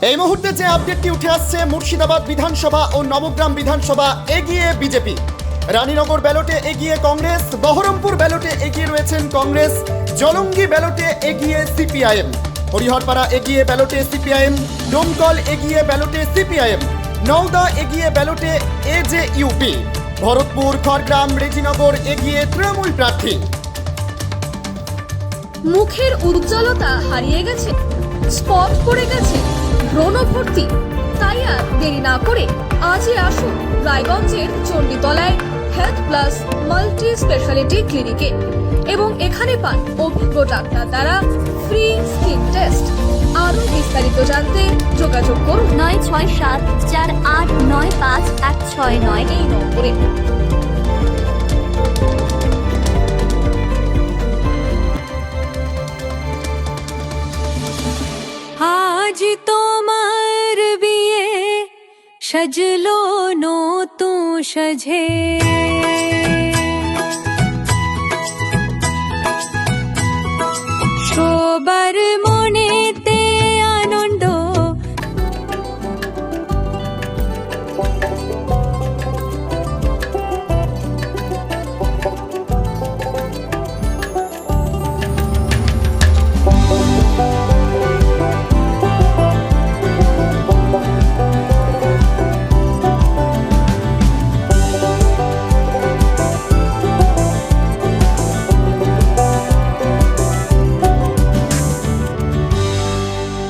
এই মুহূর্তে যে আপডেটটি উঠে আসছে, মুর্শিদাবাদ বিধানসভা ও নবগ্রাম বিধানসভা এগিয়ে বিজেপি, রানীনগর ব্যালটে এগিয়ে কংগ্রেস, বহরমপুর ব্যালটে এগিয়ে রয়েছেন কংগ্রেস, জলঙ্গি ব্যালটে এগিয়ে সিপিআইএম, হরিহরপাড়া এগিয়ে ব্যালটে সিপিআইএম, ডোমকল এগিয়ে ব্যালটে সিপিআইএম, নওদা এগিয়ে ব্যালটে এজেইউপি, ভরতপুর, খড়গ্রাম, রেজিনগর এগিয়ে তৃণমূল প্রার্থী। মুখের উজ্জ্বলতা হারিয়ে গেছে, স্পট পড়ে গেছে, ব্রণ ভর্তি, তাই আর দেরি না করে আজই আসুন রায়গঞ্জের চণ্ডীতলায় হেলথ প্লাস মাল্টি স্পেশালিটি ক্লিনিকে এবং এখানে পান অভিজ্ঞ ডাক্তার দ্বারা ফ্রি স্কিন টেস্ট। আরও বিস্তারিত জানতে যোগাযোগ করুন 9674895169 এই নম্বরে। আজ তোমার বিয়ে সাজলো নতুন সাজে